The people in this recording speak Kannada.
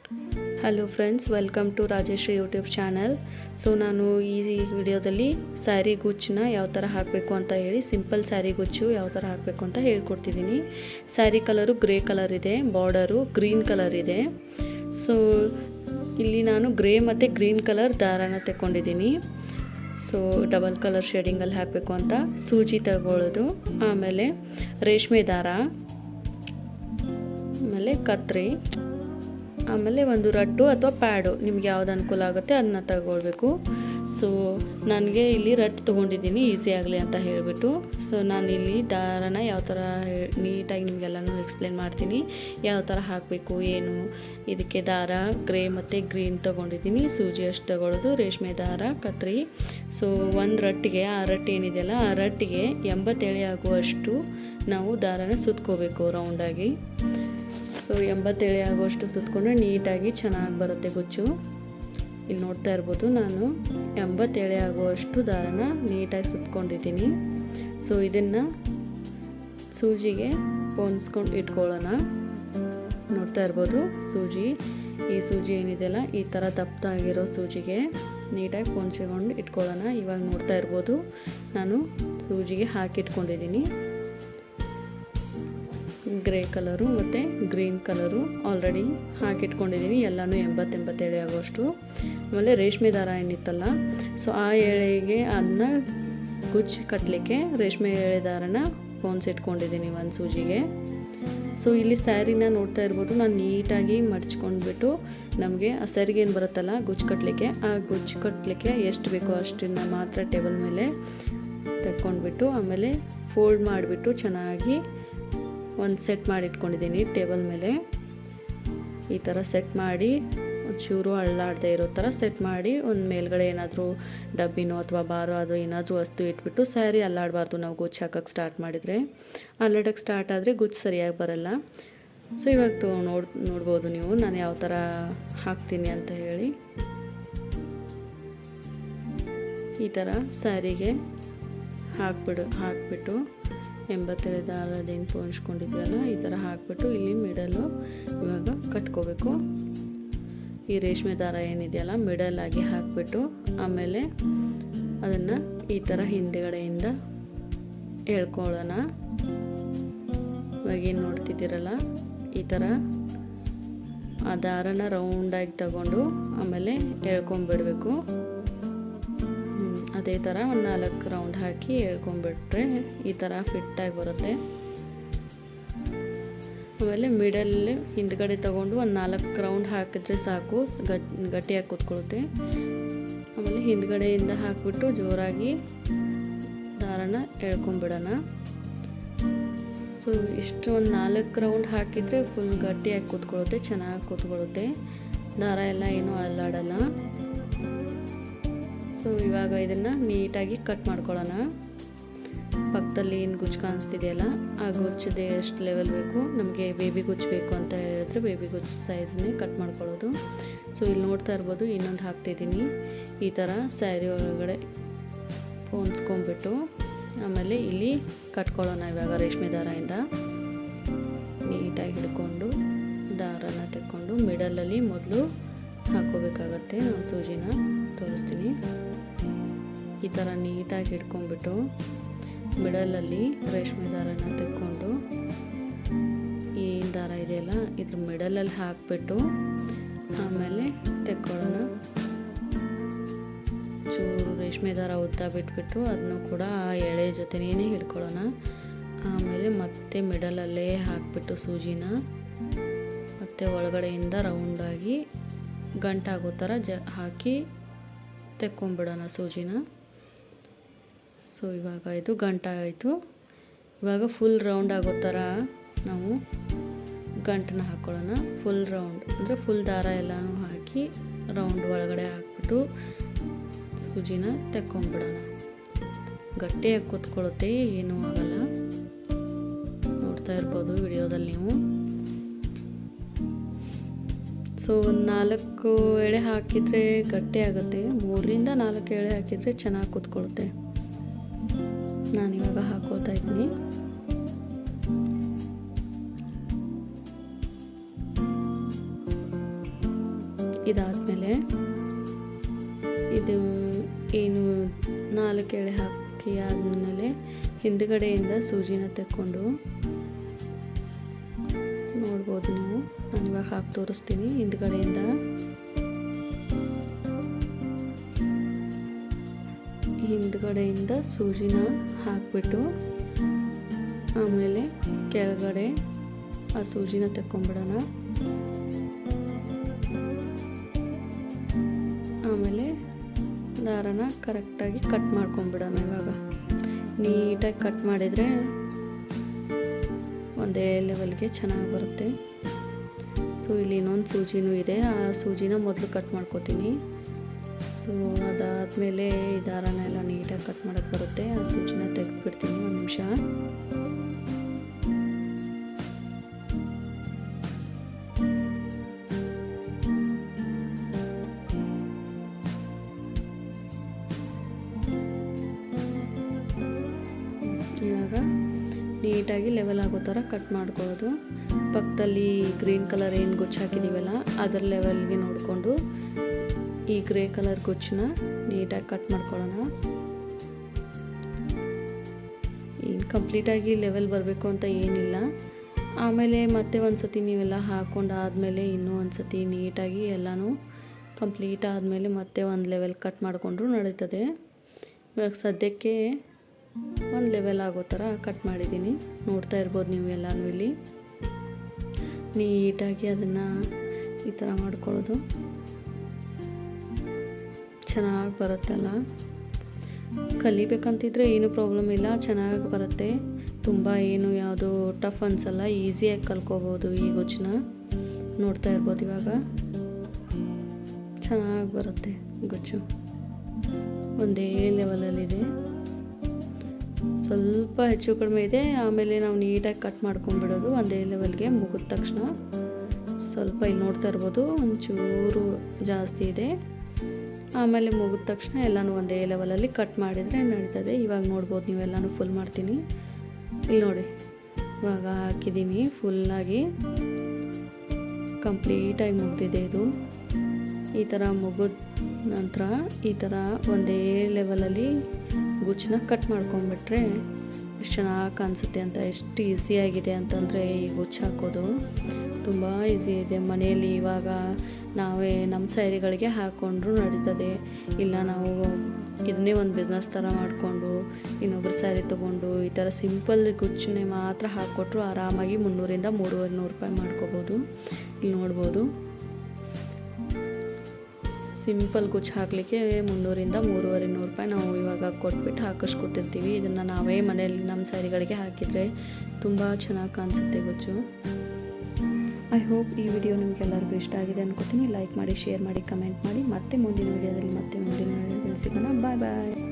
Hello friends, welcome to Rajeshree YouTube channel. So ನಾನು ಈ ವಿಡಿಯೋದಲ್ಲಿ ಸ್ಯಾರಿ ಗುಚ್ಚನ್ನ ಯಾವ ಥರ ಹಾಕಬೇಕು ಅಂತ ಹೇಳಿ, ಸಿಂಪಲ್ ಸ್ಯಾರಿ ಗುಚ್ಚು ಯಾವ ಥರ ಹಾಕಬೇಕು ಅಂತ ಹೇಳ್ಕೊಡ್ತಿದ್ದೀನಿ. ಸ್ಯಾರಿ ಕಲರು ಗ್ರೇ ಕಲರ್ ಇದೆ, ಬಾರ್ಡರು ಗ್ರೀನ್ ಕಲರ್ ಇದೆ. ಸೊ ಇಲ್ಲಿ ನಾನು ಗ್ರೇ ಮತ್ತು ಗ್ರೀನ್ ಕಲರ್ ದಾರಾನ ತಗೊಂಡಿದ್ದೀನಿ. ಸೊ ಡಬಲ್ ಕಲರ್ ಶೇಡಿಂಗಲ್ಲಿ ಹಾಕಬೇಕು ಅಂತ ಸೂಜಿ ತಗೊಳ್ಳೋದು, ಆಮೇಲೆ ರೇಷ್ಮೆ ದಾರ, ಆಮೇಲೆ ಕತ್ರಿ, ಆಮೇಲೆ ಒಂದು ರಟ್ಟು ಅಥವಾ ಪ್ಯಾಡು, ನಿಮ್ಗೆ ಯಾವ್ದು ಅನುಕೂಲ ಆಗುತ್ತೆ ಅದನ್ನ ತಗೊಳ್ಬೇಕು. ಸೊ ನನಗೆ ಇಲ್ಲಿ ರಟ್ಟು ತೊಗೊಂಡಿದ್ದೀನಿ ಈಸಿ ಆಗಲಿ ಅಂತ ಹೇಳಿಬಿಟ್ಟು. ಸೊ ನಾನು ಇಲ್ಲಿ ದಾರನ ಯಾವ ಥರ ನೀಟಾಗಿ ನಿಮಗೆಲ್ಲನೂ ಎಕ್ಸ್ಪ್ಲೇನ್ ಮಾಡ್ತೀನಿ, ಯಾವ ಥರ ಹಾಕಬೇಕು ಏನು. ಇದಕ್ಕೆ ದಾರ ಗ್ರೇ ಮತ್ತು ಗ್ರೀನ್ ತೊಗೊಂಡಿದ್ದೀನಿ, ಸೂಜಿ ಅಷ್ಟು ತಗೊಳ್ಳೋದು, ರೇಷ್ಮೆ ದಾರ, ಕತ್ರಿ. ಸೊ ಒಂದು ರಟ್ಟಿಗೆ, ಆ ರಟ್ಟು ಏನಿದೆಯಲ್ಲ ಆ ರಟ್ಟಿಗೆ 80 ಎಳೆ ಆಗುವಷ್ಟು ನಾವು ದಾರನ ಸುತ್ಕೋಬೇಕು ರೌಂಡಾಗಿ. ಸೊ 80 ಎಳೆ ಆಗುವಷ್ಟು ಸುತ್ತಕೊಂಡ್ರೆ ನೀಟಾಗಿ ಚೆನ್ನಾಗಿ ಬರುತ್ತೆ ಗುಚ್ಚು. ಇಲ್ಲಿ ನೋಡ್ತಾ ಇರ್ಬೋದು, ನಾನು 80 ಎಳೆ ಆಗುವಷ್ಟು ದಾರನ ನೀಟಾಗಿ ಸುತ್ಕೊಂಡಿದ್ದೀನಿ. ಸೊ ಇದನ್ನು ಸೂಜಿಗೆ ಪೊನ್ಸ್ಕೊಂಡು ಇಟ್ಕೊಳ್ಳೋಣ. ನೋಡ್ತಾ ಇರ್ಬೋದು ಈ ಸೂಜಿ ಏನಿದೆಯಲ್ಲ ಈ ಥರ ದಪ್ಪದಾಗಿರೋ ಸೂಜಿಗೆ ನೀಟಾಗಿ ಪೊನ್ಸ್ಕೊಂಡು ಇಟ್ಕೊಳ್ಳೋಣ. ಇವಾಗ ನೋಡ್ತಾ ಇರ್ಬೋದು, ನಾನು ಸೂಜಿಗೆ ಹಾಕಿಟ್ಕೊಂಡಿದ್ದೀನಿ. ಗ್ರೇ ಕಲರು ಮತ್ತು ಗ್ರೀನ್ ಕಲರು ಆಲ್ರೆಡಿ ಹಾಕಿಟ್ಕೊಂಡಿದ್ದೀನಿ, ಎಲ್ಲನೂ 80 ಎಳೆ ಆಗೋಷ್ಟು. ಆಮೇಲೆ ರೇಷ್ಮೆ ದಾರ ಏನಿತ್ತಲ್ಲ, ಸೊ ಆ ಎಳೆಗೆ ಅದನ್ನ ಗುಚ್ಚಿ ಕಟ್ಟಲಿಕ್ಕೆ ರೇಷ್ಮೆ ಎಳೆ ದಾರನ ಪೊನ್ಸಿಟ್ಕೊಂಡಿದ್ದೀನಿ ಒಂದು ಸೂಜಿಗೆ. ಸೊ ಇಲ್ಲಿ ಸ್ಯಾರಿನ ನೋಡ್ತಾ ಇರ್ಬೋದು, ನಾನು ನೀಟಾಗಿ ಮಡ್ಚ್ಕೊಂಡ್ಬಿಟ್ಟು, ನಮಗೆ ಆ ಸ್ಯಾರಿಗೆ ಏನು ಬರುತ್ತಲ್ಲ ಗುಚ್ಚು ಕಟ್ಟಲಿಕ್ಕೆ, ಆ ಗುಚ್ಚು ಕಟ್ಟಲಿಕ್ಕೆ ಎಷ್ಟು ಬೇಕೋ ಅಷ್ಟನ್ನು ಮಾತ್ರ ಟೇಬಲ್ ಮೇಲೆ ತಗೊಂಡ್ಬಿಟ್ಟು, ಆಮೇಲೆ ಫೋಲ್ಡ್ ಮಾಡಿಬಿಟ್ಟು ಚೆನ್ನಾಗಿ ಒಂದು ಸೆಟ್ ಮಾಡಿ ಇಟ್ಕೊಂಡಿದ್ದೀನಿ ಟೇಬಲ್ ಮೇಲೆ. ಈ ಥರ ಸೆಟ್ ಮಾಡಿ ಒಂಚೂರು ಅಳ್ಳಾಡದೆ ಇರೋ ಥರ ಸೆಟ್ ಮಾಡಿ, ಒಂದು ಮೇಲ್ಗಡೆ ಏನಾದರೂ ಡಬ್ಬಿನೋ ಅಥವಾ ಬಾರೋ ಅದು ಏನಾದರೂ ವಸ್ತು ಇಟ್ಬಿಟ್ಟು, ಸ್ಯಾರಿ ಅಲ್ಲಾಡಬಾರ್ದು. ನಾವು ಗುಚ್ಚು ಹಾಕೋಕ್ಕೆ ಸ್ಟಾರ್ಟ್ ಮಾಡಿದರೆ, ಅಲ್ಲಾಡೋಕ್ಕೆ ಸ್ಟಾರ್ಟ್ ಆದರೆ ಗುಚ್ಚು ಸರಿಯಾಗಿ ಬರಲ್ಲ. ಸೊ ಇವಾಗ ನೋಡ್ಬೋದು ನೀವು ನಾನು ಯಾವ ಥರ ಹಾಕ್ತೀನಿ ಅಂತ ಹೇಳಿ. ಈ ಥರ ಸ್ಯಾರಿಗೆ ಹಾಕ್ಬಿಟ್ಟು 80 ಎಳೆ ದಾರದೇನು ಪೋಣಿಸ್ಕೊಂಡಿದ್ವಲ್ಲ ಈ ಥರ ಹಾಕ್ಬಿಟ್ಟು ಇಲ್ಲಿ ಮಿಡಲ್ಲು ಇವಾಗ ಕಟ್ಕೋಬೇಕು. ಈ ರೇಷ್ಮೆ ದಾರ ಏನಿದೆಯಲ್ಲ ಮಿಡಲಾಗಿ ಹಾಕ್ಬಿಟ್ಟು, ಆಮೇಲೆ ಅದನ್ನು ಈ ಥರ ಹಿಂದೆಗಡೆಯಿಂದ ಎಳ್ಕೊಳ್ಳೋಣ. ಇವಾಗ ಏನು ನೋಡ್ತಿದ್ದೀರಲ್ಲ ಈ ಥರ ಆ ದಾರನ ರೌಂಡಾಗಿ ತಗೊಂಡು ಆಮೇಲೆ ಎಳ್ಕೊಂಬಿಡಬೇಕು. ಅದೇ ಥರ ಒಂದು 4 ರೌಂಡ್ ಹಾಕಿ ಎಳ್ಕೊಂಬಿಟ್ರೆ ಈ ಥರ ಫಿಟ್ಟಾಗಿ ಬರುತ್ತೆ. ಆಮೇಲೆ ಮಿಡಲ್ ಹಿಂದ್ಗಡೆ ತಗೊಂಡು ಒಂದು 4 ರೌಂಡ್ ಹಾಕಿದ್ರೆ ಸಾಕು, ಗಟ್ಟಿಯಾಗಿ ಕೂತ್ಕೊಳ್ಳುತ್ತೆ. ಆಮೇಲೆ ಹಿಂದ್ಗಡೆಯಿಂದ ಹಾಕಿಬಿಟ್ಟು ಜೋರಾಗಿ ದಾರನ ಎಳ್ಕೊಂಬಿಡೋಣ. ಸೊ ಇಷ್ಟು ಒಂದು 4 ರೌಂಡ್ ಹಾಕಿದರೆ ಫುಲ್ ಗಟ್ಟಿಯಾಗಿ ಕೂತ್ಕೊಳ್ಳುತ್ತೆ, ಚೆನ್ನಾಗಿ ಕೂತ್ಕೊಳ್ಳುತ್ತೆ, ದಾರ ಎಲ್ಲ ಏನೂ ಅಲ್ಲಾಡಲ್ಲ. ಸೊ ಇವಾಗ ಇದನ್ನು ನೀಟಾಗಿ ಕಟ್ ಮಾಡ್ಕೊಳ್ಳೋಣ. ಪಕ್ಕದಲ್ಲಿ ಏನು ಗುಚ್ಚು ಕಾಣಿಸ್ತಿದೆಯಲ್ಲ ಆ ಗುಚ್ಚದೆ ಎಷ್ಟು ಲೆವೆಲ್ ಬೇಕು, ನಮಗೆ ಬೇಬಿ ಗುಚ್ಚು ಬೇಕು ಅಂತ ಹೇಳಿದ್ರೆ ಬೇಬಿ ಗುಚ್ಚು ಸೈಜ್ನೇ ಕಟ್ ಮಾಡ್ಕೊಳ್ಳೋದು. ಸೊ ಇಲ್ಲಿ ನೋಡ್ತಾ ಇರ್ಬೋದು, ಇನ್ನೊಂದು ಹಾಕ್ತಿದ್ದೀನಿ. ಈ ಥರ ಸ್ಯಾರಿ ಒಳಗಡೆ ಪೊನ್ಸ್ಕೊಂಬಿಟ್ಟು ಆಮೇಲೆ ಇಲ್ಲಿ ಕಟ್ಕೊಳ್ಳೋಣ. ಇವಾಗ ರೇಷ್ಮೆ ದಾರದಿಂದ ನೀಟಾಗಿ ಹಿಡ್ಕೊಂಡು ದಾರನ ತೆಕ್ಕೊಂಡು ಮಿಡಲಲ್ಲಿ ಮೊದಲು ಹಾಕೋಬೇಕಾಗತ್ತೆ. ನಾವು ಸೂಜಿನ ತೋರಿಸ್ತೀನಿ. ಈ ಥರ ನೀಟಾಗಿ ಹಿಡ್ಕೊಂಡ್ಬಿಟ್ಟು ಮಿಡಲಲ್ಲಿ ರೇಷ್ಮೆ ದಾರನ ತೆಕ್ಕೊಂಡು ಈ ದಾರ ಇದೆಯಲ್ಲ ಇದ್ರ ಮಿಡಲಲ್ಲಿ ಹಾಕ್ಬಿಟ್ಟು ಆಮೇಲೆ ತೆಕ್ಕೊಳ್ಳೋಣ. ಚೂರು ರೇಷ್ಮೆ ದಾರ ಉದ್ದ ಬಿಟ್ಬಿಟ್ಟು ಅದನ್ನು ಕೂಡ ಆ ಎಳೆ ಜೊತೆನೇ ಹಿಡ್ಕೊಳ್ಳೋಣ. ಆಮೇಲೆ ಮತ್ತೆ ಮಿಡಲಲ್ಲೇ ಹಾಕ್ಬಿಟ್ಟು ಸೂಜಿನ ಮತ್ತೆ ಒಳಗಡೆಯಿಂದ ರೌಂಡಾಗಿ ಗಂಟಾಗೋ ಥರ ಹಾಕಿ ತೆಕ್ಕೊಂಬಿಡೋಣ ಸೂಜಿನ. ಸೊ ಇವಾಗ ಇದು ಗಂಟಾಯಿತು. ಇವಾಗ ಫುಲ್ ರೌಂಡ್ ಆಗೋ ಥರ ನಾವು ಗಂಟನ್ನ ಹಾಕ್ಕೊಳ್ಳೋಣ. ಫುಲ್ ರೌಂಡ್ ಅಂದರೆ ಫುಲ್ ದಾರ ಎಲ್ಲನೂ ಹಾಕಿ ರೌಂಡ್ ಒಳಗಡೆ ಹಾಕ್ಬಿಟ್ಟು ಸೂಜಿನ ತೆಕ್ಕೊಂಬಿಡೋಣ. ಗಟ್ಟಿಯಾಗಿ ಕೂತ್ಕೊಳ್ಳುತ್ತೆ, ಏನೂ ಆಗಲ್ಲ. ನೋಡ್ತಾ ಇರ್ಬೋದು ವಿಡಿಯೋದಲ್ಲಿ ನೀವು. ಸೊ ಒಂದು 4 ಎಳೆ ಹಾಕಿದರೆ ಗಟ್ಟಿ ಆಗುತ್ತೆ, 3ರಿಂದ 4 ಎಳೆ ಹಾಕಿದರೆ ಚೆನ್ನಾಗಿ ಕೂತ್ಕೊಳ್ಳುತ್ತೆ. ನಾನಿವಾಗ ಹಾಕೋತಾ ಇದ್ದೀನಿ. ಇದಾದಮೇಲೆ ಇದು ಏನು 4 ಎಳೆ ಹಾಕಿ ಆದಮೇಲೆ ಹಿಂದುಗಡೆಯಿಂದ ಸೂಜಿನ ತೆಕ್ಕೊಂಡು ನೋಡ್ಬೋದು ನೀವು. ನಾನು ಇವಾಗ ಹಾಕಿ ತೋರಿಸ್ತೀನಿ. ಹಿಂದ್ಗಡೆಯಿಂದ ಸೂಜಿನ ಹಾಕಿಬಿಟ್ಟು ಆಮೇಲೆ ಕೆಳಗಡೆ ಆ ಸೂಜಿನ ತೆಕ್ಕೊಂಬಿಡೋಣ. ಆಮೇಲೆ ದಾರನ ಕರೆಕ್ಟಾಗಿ ಕಟ್ ಮಾಡ್ಕೊಂಬಿಡೋಣ. ಇವಾಗ ನೀಟಾಗಿ ಕಟ್ ಮಾಡಿದರೆ ಒಂದೇ ಲೆವೆಲ್ಗೆ ಚೆನ್ನಾಗಿ ಬರುತ್ತೆ. ಸೊ ಇಲ್ಲಿ ಇನ್ನೊಂದು ಸೂಜಿನೂ ಇದೆ, ಆ ಸೂಜಿನ ಮೊದಲು ಕಟ್ ಮಾಡ್ಕೋತೀನಿ. ಸೊ ಅದಾದಮೇಲೆ ಈ ದಾರನ ಎಲ್ಲ ನೀಟಾಗಿ ಕಟ್ ಮಾಡೋಕ್ಕೆ ಬರುತ್ತೆ. ಆ ಸೂಜಿನ ತೆಗೆದುಬಿಡ್ತೀನಿ. 1 ನಿಮಿಷ. ಇವಾಗ ನೀಟಾಗಿ ಲೆವೆಲ್ ಆಗೋ ಥರ ಕಟ್ ಮಾಡ್ಕೊಳ್ಳೋದು. ಪಕ್ಕದಲ್ಲಿ ಗ್ರೀನ್ ಕಲರ್ ಏನು ಗುಚ್ಚು ಹಾಕಿದ್ದೀವಲ್ಲ ಅದರ ಲೆವೆಲ್ಗೆ ನೋಡಿಕೊಂಡು ಈ ಗ್ರೇ ಕಲರ್ ಗುಚ್ಚನ್ನ ನೀಟಾಗಿ ಕಟ್ ಮಾಡ್ಕೊಳ್ಳೋಣ. ಈಗ ಕಂಪ್ಲೀಟಾಗಿ ಲೆವೆಲ್ ಬರಬೇಕು ಅಂತ ಏನಿಲ್ಲ. ಆಮೇಲೆ ಮತ್ತೆ ಒಂದು ಸತಿ ನೀವೆಲ್ಲ ಹಾಕ್ಕೊಂಡಾದಮೇಲೆ ಇನ್ನೂ ಒಂದು ಸತಿ ನೀಟಾಗಿ ಎಲ್ಲನೂ ಕಂಪ್ಲೀಟ್ ಆದಮೇಲೆ ಮತ್ತೆ ಒಂದು ಲೆವೆಲ್ ಕಟ್ ಮಾಡಿಕೊಂಡ್ರು ನಡೀತದೆ. ಇವಾಗ ಸದ್ಯಕ್ಕೆ ಒಂದು ಲೆವೆಲ್ ಆಗೋ ಥರ ಕಟ್ ಮಾಡಿದ್ದೀನಿ. ನೋಡ್ತಾ ಇರ್ಬೋದು ನೀವು ಎಲ್ಲನೂ ಇಲ್ಲಿ. ನೀಟಾಗಿ ಅದನ್ನು ಈ ಥರ ಮಾಡ್ಕೊಳ್ಳೋದು ಚೆನ್ನಾಗಿ ಬರುತ್ತಲ್ಲ. ಕಲಿಬೇಕಂತಿದ್ರೆ ಏನೂ ಪ್ರಾಬ್ಲಮ್ ಇಲ್ಲ, ಚೆನ್ನಾಗಿ ಬರುತ್ತೆ. ತುಂಬ ಏನು ಯಾವುದು ಟಫ್ ಅನಿಸಲ್ಲ, ಈಸಿಯಾಗಿ ಕಲ್ಕೋಬೋದು ಈ ಗುಚ್ಚನ್ನ. ನೋಡ್ತಾ ಇರ್ಬೋದು ಇವಾಗ ಚೆನ್ನಾಗಿ ಬರುತ್ತೆ ಗುಚ್ಚು. ಒಂದೇ ಲೆವೆಲಲ್ಲಿದೆ, ಸ್ವಲ್ಪ ಹೆಚ್ಚು ಕಡಿಮೆ ಇದೆ. ಆಮೇಲೆ ನಾವು ನೀಟಾಗಿ ಕಟ್ ಮಾಡ್ಕೊಂಡ್ಬಿಡೋದು ಒಂದೇ ಲೆವೆಲ್ಗೆ. ಮುಗಿದ ತಕ್ಷಣ ಸ್ವಲ್ಪ ಇಲ್ಲಿ ನೋಡ್ತಾ ಇರ್ಬೋದು ಒಂಚೂರು ಜಾಸ್ತಿ ಇದೆ. ಆಮೇಲೆ ಮುಗಿದ ತಕ್ಷಣ ಎಲ್ಲನೂ ಒಂದೇ ಲೆವೆಲಲ್ಲಿ ಕಟ್ ಮಾಡಿದರೆ ನಡೀತದೆ. ಇವಾಗ ನೋಡ್ಬೋದು ನೀವು ಎಲ್ಲನೂ ಫುಲ್ ಮಾಡ್ತೀನಿ. ಇಲ್ಲಿ ನೋಡಿ ಇವಾಗ ಹಾಕಿದ್ದೀನಿ ಫುಲ್ಲಾಗಿ, ಕಂಪ್ಲೀಟಾಗಿ ಮುಗಿದಿದೆ ಇದು. ಈ ಥರ ಮುಗಿದ ನಂತರ ಈ ಥರ ಒಂದೇ ಲೆವೆಲಲ್ಲಿ ಗುಚ್ಚನ್ನ ಕಟ್ ಮಾಡ್ಕೊಂಡ್ಬಿಟ್ರೆ ಎಷ್ಟು ಚೆನ್ನಾಗಿ ಕಾಣಿಸುತ್ತೆ ಅಂತ. ಎಷ್ಟು ಈಸಿಯಾಗಿದೆ ಅಂತಂದರೆ ಈ ಗುಚ್ಚು ಹಾಕೋದು ತುಂಬ ಈಸಿ ಇದೆ. ಮನೆಯಲ್ಲಿ ಇವಾಗ ನಾವೇ ನಮ್ಮ ಸ್ಯಾರಿಗಳಿಗೆ ಹಾಕ್ಕೊಂಡ್ರೂ ನಡೀತದೆ. ಇಲ್ಲ ನಾವು ಇದನ್ನೇ ಒಂದು ಬಿಸ್ನೆಸ್ ಥರ ಮಾಡಿಕೊಂಡು ಇನ್ನೊಬ್ಬರು ಸ್ಯಾರಿ ತೊಗೊಂಡು ಈ ಥರ ಸಿಂಪಲ್ ಗುಚ್ಚನ್ನೇ ಮಾತ್ರ ಹಾಕ್ಕೊಟ್ರು ಆರಾಮಾಗಿ 300ರಿಂದ 3,500 ರೂಪಾಯಿ ಮಾಡ್ಕೋಬೋದು. ಇಲ್ಲಿ ನೋಡ್ಬೋದು ಸಿಂಪಲ್ ಗುಚ್ಚು ಹಾಕಲಿಕ್ಕೆ 300ರಿಂದ 3,500 ರೂಪಾಯಿ ನಾವು ಇವಾಗ ಕೊಟ್ಬಿಟ್ಟು ಹಾಕಿಸ್ಕೊತಿರ್ತೀವಿ. ಇದನ್ನು ನಾವೇ ಮನೆಯಲ್ಲಿ ನಮ್ಮ ಸ್ಯಾರಿಗಳಿಗೆ ಹಾಕಿದರೆ ತುಂಬ ಚೆನ್ನಾಗಿ ಕಾಣಿಸುತ್ತೆ ಗುಚ್ಚು. ಐ ಹೋಪ್ ಈ ವಿಡಿಯೋ ನಿಮಗೆಲ್ಲರಿಗೂ ಇಷ್ಟ ಆಗಿದೆ ಅನ್ಕೋತೀನಿ. ಲೈಕ್ ಮಾಡಿ, ಶೇರ್ ಮಾಡಿ, ಕಮೆಂಟ್ ಮಾಡಿ. ಮತ್ತೆ ಮುಂದಿನ ವಿಡಿಯೋದಲ್ಲಿ ಮತ್ತೆ ಮುಂದಿನ ವಿಡಿಯೋದಲ್ಲಿ ಸಿಗೋಣ. ಬಾಯ್ ಬಾಯ್.